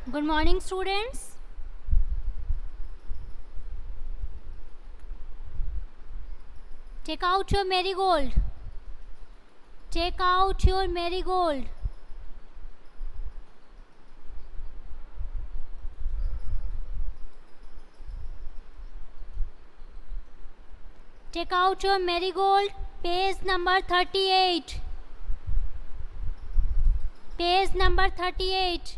Good morning, students. Take out your marigold. Take out your marigold. Take out your marigold. Page number 38. Page number 38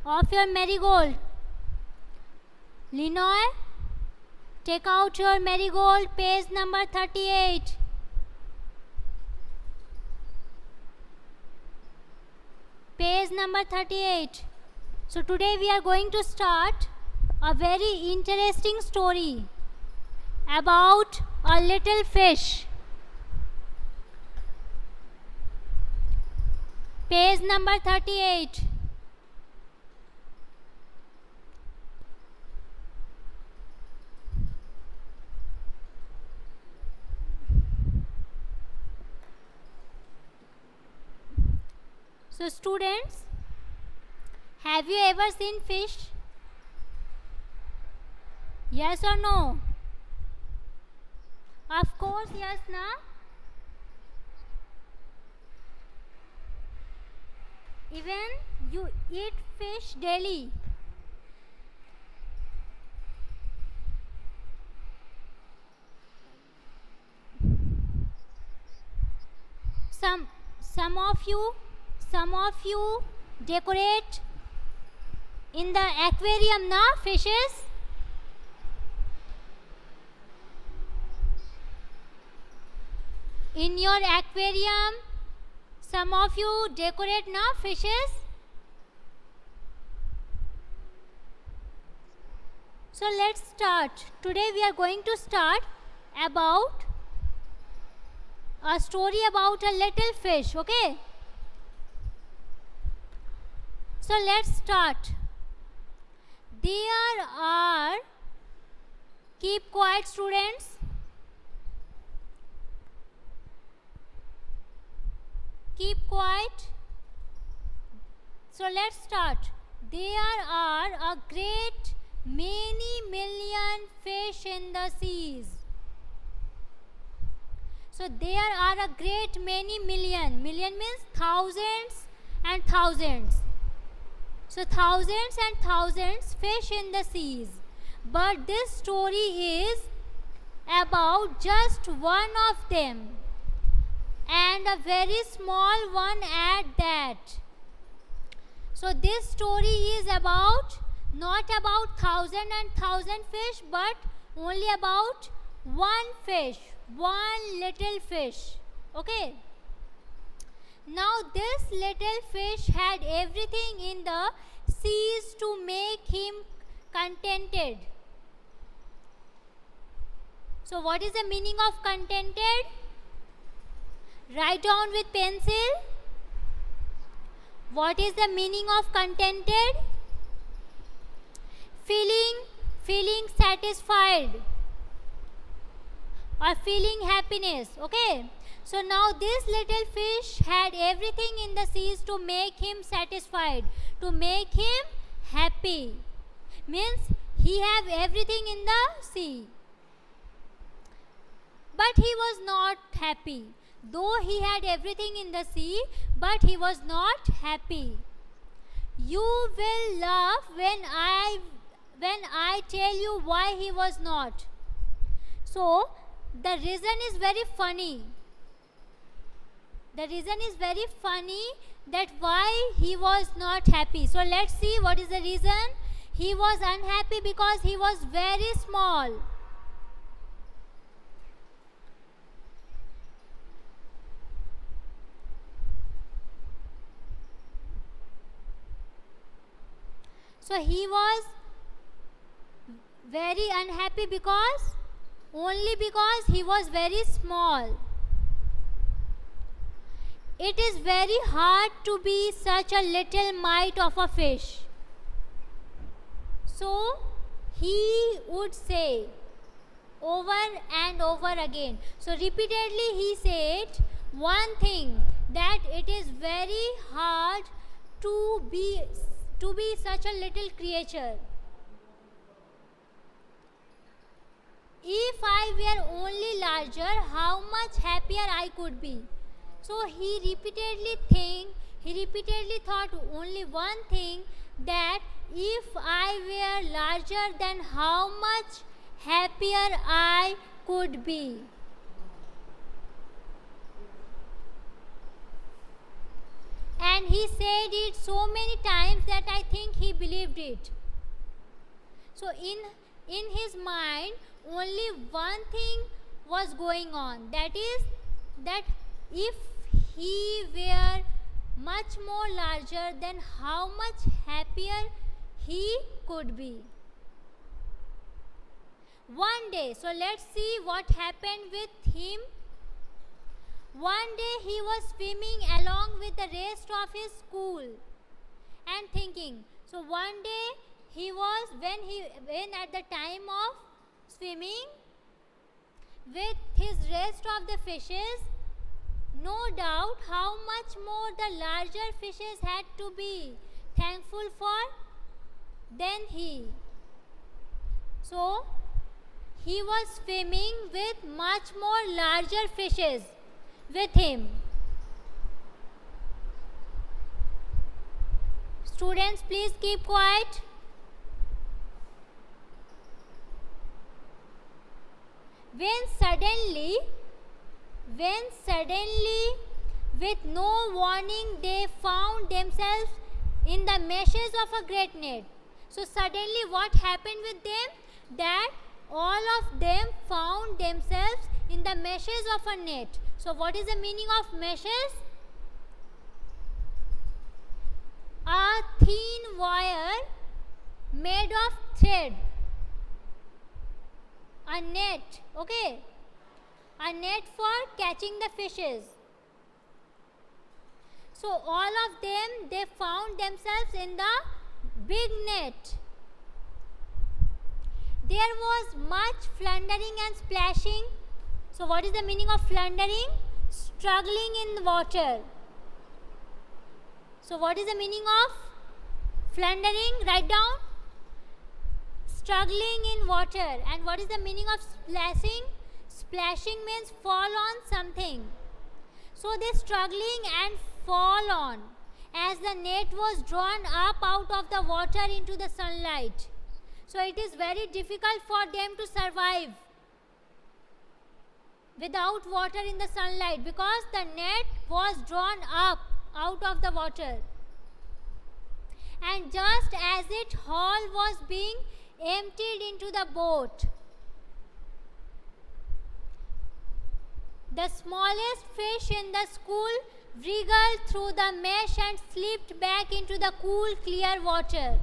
of your marigold. Linoy, take out your marigold. Page number 38. Page number 38. So today we are going to start a very interesting story about a little fish. Page number 38. So students, have you ever seen fish? Yes or no? Of course, yes, na? Even you eat fish daily. Some of you decorate in the aquarium, na, fishes. In your aquarium, some of you decorate, na, fishes. So let's start. Today we are going to start about a story about a little fish, okay? So let's start. There are, keep quiet students. Keep quiet. So let's start. There are a great many million fish in the seas. So there are a great many million. Million means thousands and thousands. So thousands and thousands fish in the seas. But this story is about just one of them, and a very small one at that. So this story is about, not about thousand and thousand fish, but only about one fish, one little fish. Okay. Now this little fish had everything in the seas to make him contented. So what is the meaning of contented? Write down with pencil. What is the meaning of contented? Feeling satisfied or feeling happiness. Okay. So now this little fish had everything in the seas to make him satisfied, to make him happy. Means he have everything in the sea. But he was not happy. Though he had everything in the sea, but he was not happy. You will laugh when I tell you why he was not. So the reason is very funny. The reason is very funny that why he was not happy. So let's see what is the reason. He was unhappy because he was very small. So he was very unhappy only because he was very small. It is very hard to be such a little mite of a fish. So he would say over and over again. So repeatedly he said one thing, that it is very hard to be to be such a little creature. If I were only larger, how much happier I could be. So he repeatedly thought only one thing, that if I were larger, then how much happier I could be. And he said it so many times that I think he believed it. So in his mind, only one thing was going on, that is that if he were much more larger, then how much happier he could be. One day, so let's see what happened with him. One day he was swimming along with the rest of his school and thinking. So one day he was, when at the time of swimming with his rest of the fishes, no doubt how much more the larger fishes had to be thankful for than he. So he was swimming with much more larger fishes with him. Students, please keep quiet. When suddenly, with no warning, they found themselves in the meshes of a great net. So suddenly what happened with them? That all of them found themselves in the meshes of a net. So what is the meaning of meshes? A thin wire made of thread. A net, okay? A net for catching the fishes. So all of them, they found themselves in the big net. There was much floundering and splashing. So what is the meaning of floundering? Struggling in the water. So what is the meaning of floundering? Write down. Struggling in water. And what is the meaning of splashing? Splashing means fall on something. So they struggling and fall on as the net was drawn up out of the water into the sunlight. So it is very difficult for them to survive without water in the sunlight, because the net was drawn up out of the water. And just as its hull was being emptied into the boat, the smallest fish in the school wriggled through the mesh and slipped back into the cool, clear water.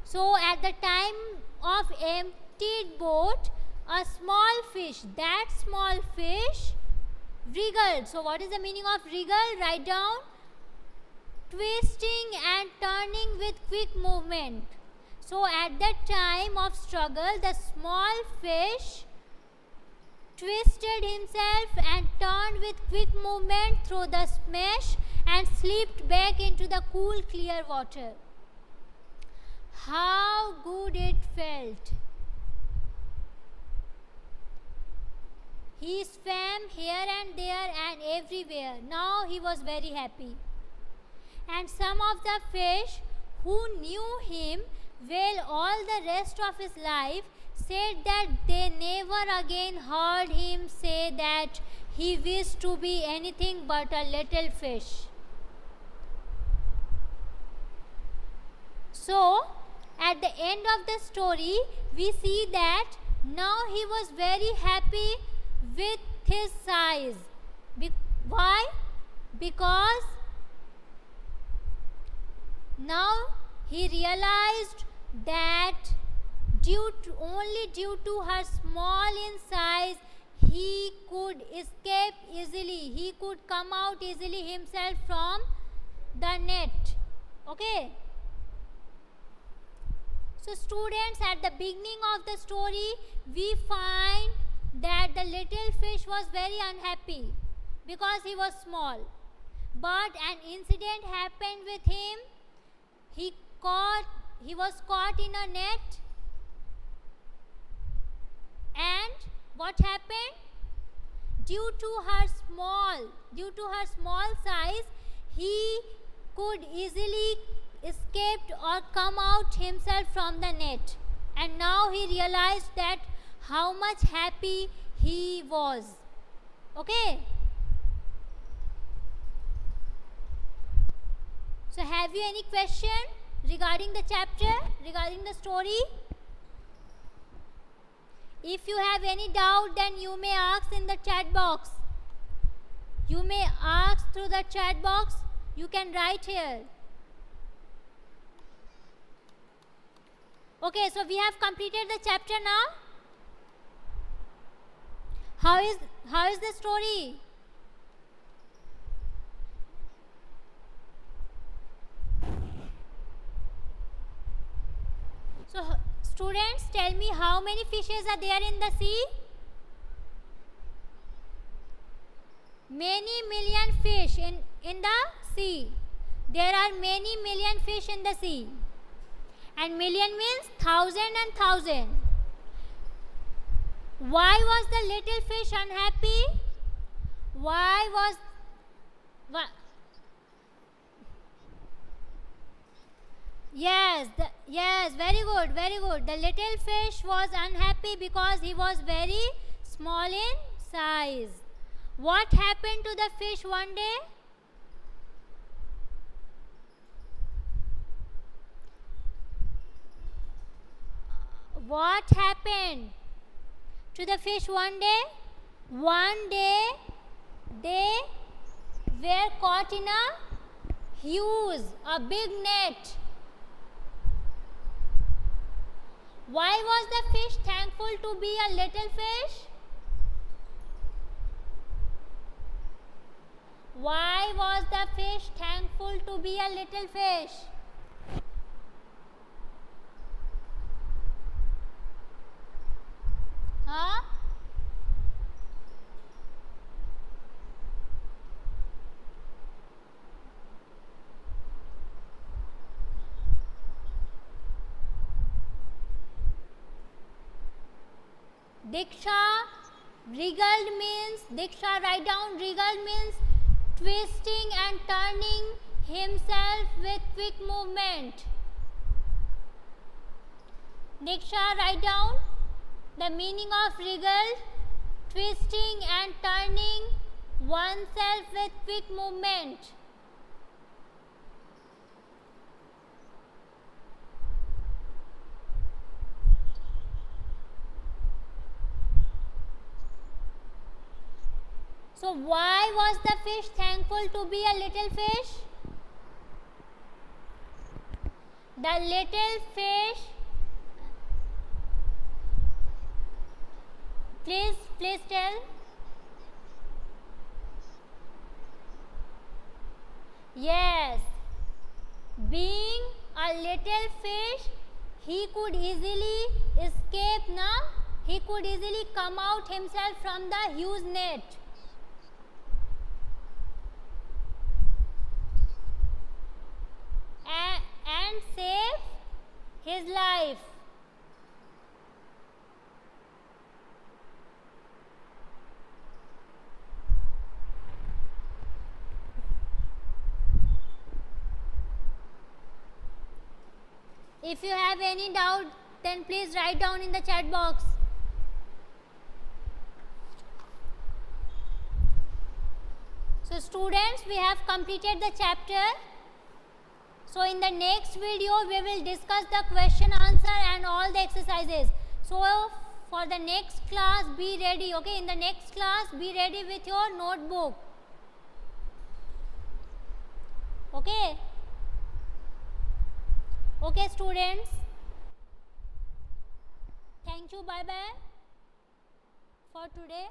So at the time of emptied boat, a small fish, that small fish wriggled. So what is the meaning of wriggle? Write down. Twisting and turning with quick movement. So at that time of struggle, the small fish twisted himself and turned with quick movement through the mesh and slipped back into the cool, clear water. How good it felt! He swam here and there and everywhere. Now he was very happy. And some of the fish who knew him well all the rest of his life said that they never again heard him say that he wished to be anything but a little fish. So, at the end of the story, we see that now he was very happy with his size. Why? Because now he realized that only due to her small in size, he could escape easily. He could come out easily himself from the net. Okay. So students, at the beginning of the story, we find that the little fish was very unhappy because he was small. But an incident happened with him he was caught in a net, and what happened? Due to her small size, he could easily escape or come out himself from the net. And now he realized that how much happy he was. Okay. So have you any question regarding the chapter, regarding the story? If you have any doubt, then you may ask in the chat box. You may ask through the chat box. You can write here. Okay, so we have completed the chapter now. How is the story? So students, tell me how many fishes are there in the sea? Many million fish in the sea. There are many million fish in the sea. And million means thousand and thousand. Why was the little fish unhappy? Yes, very good. The little fish was unhappy because he was very small in size. What happened to the fish one day? What happened to the fish one day? One day they were caught in a big net. Why was the fish thankful to be a little fish? Why was the fish thankful to be a little fish? Huh? Diksha, write down, regal means twisting and turning himself with quick movement. Diksha, write down the meaning of regal, twisting and turning oneself with quick movement. So why was the fish thankful to be a little fish? The little fish, please tell. Yes, being a little fish, he could easily escape now. He could easily come out himself from the huge net. And save his life. If you have any doubt, then please write down in the chat box. So students, we have completed the chapter. So in the next video, we will discuss the question answer and all the exercises. So for the next class, be ready. Okay, in the next class, be ready with your notebook. Okay. Okay students. Thank you. Bye bye for today.